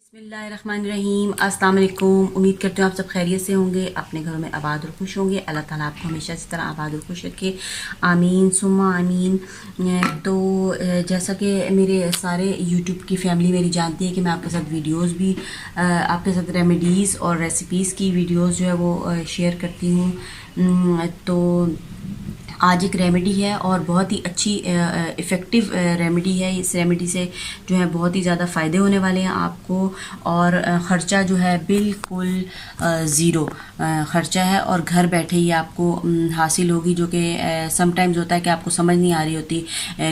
बिस्मिल्लाहिर्रहमानिर्रहीम। अस्सलाम वालेकुम। उम्मीद करती हूँ आप सब खैरियत से होंगे, अपने घरों में आबाद और खुश होंगे। अल्लाह ताला आपको हमेशा इसी तरह आबाद और खुश रखे, आमीन सुम्मा आमीन। तो जैसा कि मेरे सारे यूट्यूब की फैमिली मेरी जानती है कि मैं आपके साथ वीडियोस भी आपके साथ रेमेडीज़ और रेसिपीज़ की वीडियोस जो है वो शेयर करती हूँ। तो आज एक रेमेडी है और बहुत ही अच्छी इफ़ेक्टिव रेमेडी है। इस रेमेडी से जो है बहुत ही ज़्यादा फ़ायदे होने वाले हैं आपको, और ख़र्चा जो है बिल्कुल ज़ीरो ख़र्चा है और घर बैठे ही आपको हासिल होगी। जो कि समटाइम्स होता है कि आपको समझ नहीं आ रही होती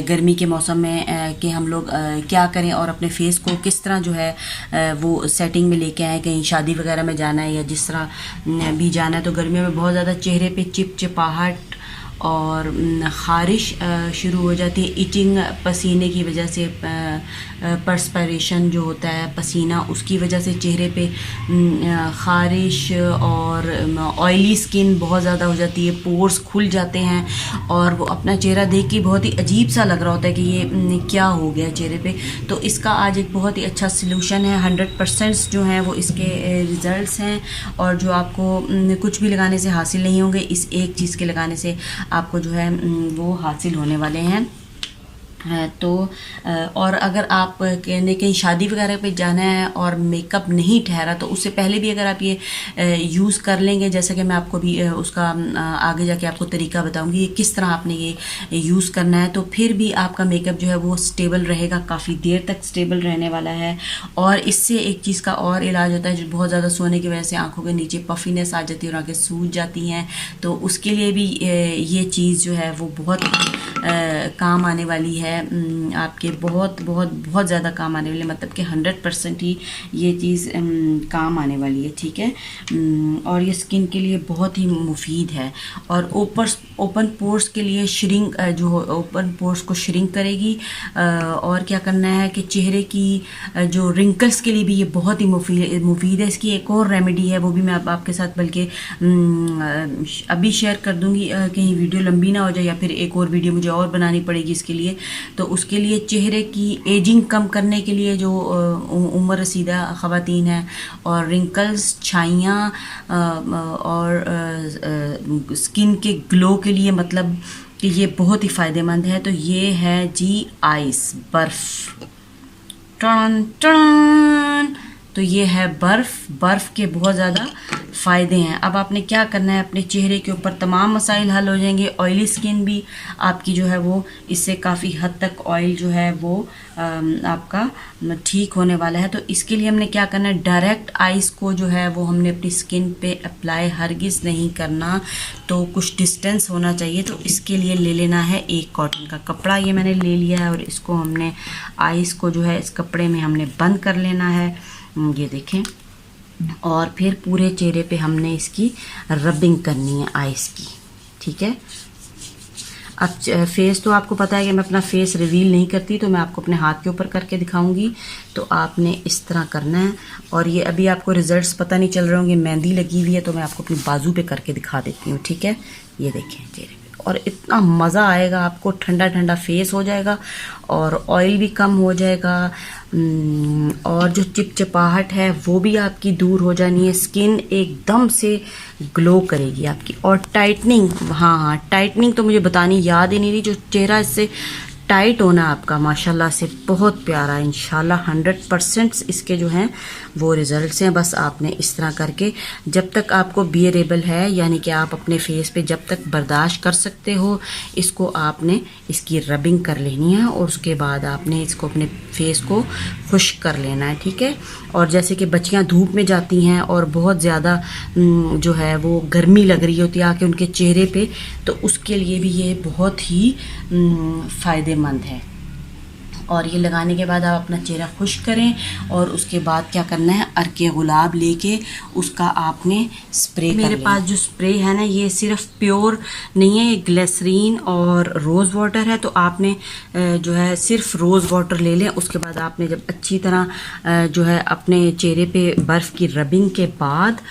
गर्मी के मौसम में कि हम लोग क्या करें और अपने फेस को किस तरह जो है वो सेटिंग में लेके आएँ। कहीं शादी वगैरह में जाना है या जिस तरह भी जाना है, तो गर्मियों में बहुत ज़्यादा चेहरे पे चिपचिपाहट और ख़ारिश शुरू हो जाती है। इचिंग पसीने की वजह से, पर्सपिरेशन जो होता है पसीना, उसकी वजह से चेहरे पे ख़ारिश और ऑयली स्किन बहुत ज़्यादा हो जाती है। पोर्स खुल जाते हैं और वो अपना चेहरा देख के बहुत ही अजीब सा लग रहा होता है कि ये क्या हो गया चेहरे पे। तो इसका आज एक बहुत ही अच्छा सलूशन है। 100% जो हैं वो इसके रिज़ल्ट्स हैं और जो आपको कुछ भी लगाने से हासिल नहीं होंगे, इस एक चीज़ के लगाने से आपको जो है वो हासिल होने वाले हैं। तो और अगर आप कहीं शादी वगैरह पे जाना है और मेकअप नहीं ठहरा, तो उससे पहले भी अगर आप ये यूज़ कर लेंगे, जैसा कि मैं आपको भी उसका आगे जाके आपको तरीका बताऊंगी कि किस तरह आपने ये यूज़ करना है, तो फिर भी आपका मेकअप जो है वो स्टेबल रहेगा, काफ़ी देर तक स्टेबल रहने वाला है। और इससे एक चीज़ का और इलाज होता है, जो बहुत ज़्यादा सोने की वजह से आँखों के नीचे पफीनेस आ जाती है और आँखें सूज जाती हैं, तो उसके लिए भी ये चीज़ जो है वो बहुत काम आने वाली है आपके, बहुत बहुत बहुत ज़्यादा काम आने वाली है। मतलब कि 100% ही ये चीज़ काम आने वाली है, ठीक है। और ये स्किन के लिए बहुत ही मुफीद है और ओपन पोर्स के लिए श्रिंक, जो ओपन पोर्स को श्रिंक करेगी। और क्या करना है कि चेहरे की जो रिंकल्स के लिए भी ये बहुत ही मुफीद है। इसकी एक और रेमेडी है, वो भी मैं आपके साथ बल्कि अभी शेयर कर दूँगी, कहीं वीडियो लंबी ना हो जाए या फिर एक और वीडियो मुझे और बनानी पड़ेगी इसके लिए। तो उसके लिए चेहरे की एजिंग कम करने के लिए, जो उम्र रसीदा ख़वातीन हैं और रिंकल्स, छाइयाँ और स्किन के ग्लो के लिए, मतलब कि ये बहुत ही फ़ायदेमंद है। तो ये है जी आइस, बर्फ़। टन टन। तो ये है बर्फ़ के बहुत ज़्यादा फ़ायदे हैं। अब आपने क्या करना है, अपने चेहरे के ऊपर तमाम मसाइल हल हो जाएंगे। ऑयली स्किन भी आपकी जो है वो इससे काफ़ी हद तक ऑयल जो है वो आपका ठीक होने वाला है। तो इसके लिए हमने क्या करना है, डायरेक्ट आइस को जो है वो हमने अपनी स्किन पे अप्लाई हरगिज़ नहीं करना, तो कुछ डिस्टेंस होना चाहिए। तो इसके लिए ले लेना है एक कॉटन का कपड़ा, ये मैंने ले लिया है, और इसको हमने आइस को जो है इस कपड़े में हमने बंद कर लेना है, ये देखें। और फिर पूरे चेहरे पे हमने इसकी रबिंग करनी है आइस की, ठीक है। अब फेस तो आपको पता है कि मैं अपना फेस रिवील नहीं करती, तो मैं आपको अपने हाथ के ऊपर करके दिखाऊंगी। तो आपने इस तरह करना है, और ये अभी आपको रिजल्ट्स पता नहीं चल रहे होंगे, मेहंदी लगी हुई है, तो मैं आपको अपनी बाजू पे करके दिखा देती हूँ, ठीक है। ये देखें चेहरे पे, और इतना मज़ा आएगा आपको, ठंडा ठंडा फेस हो जाएगा और ऑयल भी कम हो जाएगा, और जो चिपचिपाहट है वो भी आपकी दूर हो जानी है। स्किन एकदम से ग्लो करेगी आपकी। और टाइटनिंग, हाँ टाइटनिंग तो मुझे बतानी याद ही नहीं रही, जो चेहरा इससे टाइट होना आपका माशाल्लाह से बहुत प्यारा, इंशाल्लाह 100% इसके जो हैं वो रिज़ल्ट्स हैं। बस आपने इस तरह करके, जब तक आपको बियरेबल है, यानी कि आप अपने फेस पे जब तक बर्दाश्त कर सकते हो, इसको आपने इसकी रबिंग कर लेनी है, और उसके बाद आपने इसको अपने फेस को खुश्क कर लेना है, ठीक है। और जैसे कि बच्चियां धूप में जाती हैं और बहुत ज़्यादा जो है वो गर्मी लग रही होती है आके उनके चेहरे पे, तो उसके लिए भी ये बहुत ही फ़ायदेमंद है। और ये लगाने के बाद आप अपना चेहरा खुश्क करें, और उसके बाद क्या करना है, अर्के गुलाब लेके उसका आपने स्प्रे कर मेरे पास जो स्प्रे है ना, ये सिर्फ प्योर नहीं है, ये ग्लिसरीन और रोज़ वाटर है। तो आपने जो है सिर्फ रोज़ वाटर ले लें। उसके बाद आपने जब अच्छी तरह जो है अपने चेहरे पे बर्फ़ की रबिंग के बाद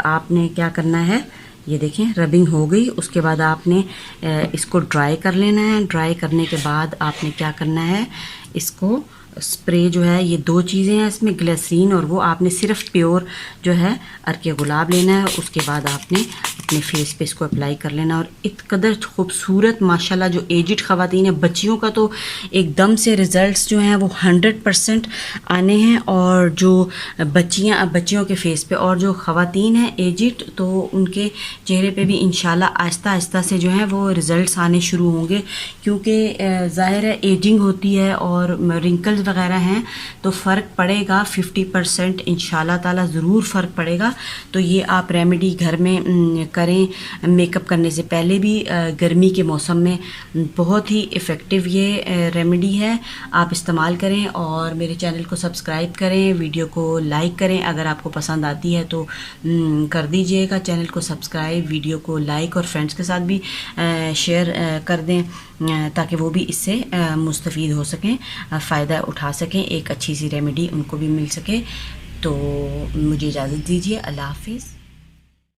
आपने क्या करना है, ये देखें रबिंग हो गई। उसके बाद आपने इसको ड्राई कर लेना है। ड्राई करने के बाद आपने क्या करना है, इसको स्प्रे जो है, ये 2 चीज़ें हैं इसमें, ग्लिसरीन और वो आपने सिर्फ प्योर जो है अर्के गुलाब लेना है। उसके बाद आपने अपने फेस पे इसको अप्लाई कर लेना। और इतकदर खूबसूरत माशाल्लाह जो एजिड ख़वातीन है, बच्चियों का तो एकदम से रिज़ल्ट्स जो हैं वो 100% आने हैं। और जो बच्चियों के फेस पे और जो ख़वातीन हैं एजिड, तो उनके चेहरे पे भी इंशाल्लाह आहिस्ता आहिस्ता से जो है वो रिज़ल्ट्स आने शुरू होंगे, क्योंकि ज़ाहिर है एजिंग होती है और रिंकल्स वगैरह हैं तो फ़र्क पड़ेगा 50% इंशाल्लाह ताला ज़रूर फ़र्क पड़ेगा। तो ये आप रेमेडी घर में करें मेकअप करने से पहले भी। गर्मी के मौसम में बहुत ही इफ़ेक्टिव ये रेमेडी है, आप इस्तेमाल करें। और मेरे चैनल को सब्सक्राइब करें, वीडियो को लाइक करें, अगर आपको पसंद आती है तो कर दीजिएगा चैनल को सब्सक्राइब, वीडियो को लाइक और फ्रेंड्स के साथ भी शेयर कर दें, ताकि वो भी इससे मुस्तफ़ीद हो सकें, फ़ायदा उठा सकें, एक अच्छी सी रेमेडी उनको भी मिल सके। तो मुझे इजाज़त दीजिए, अल्लाह हाफ़िज़।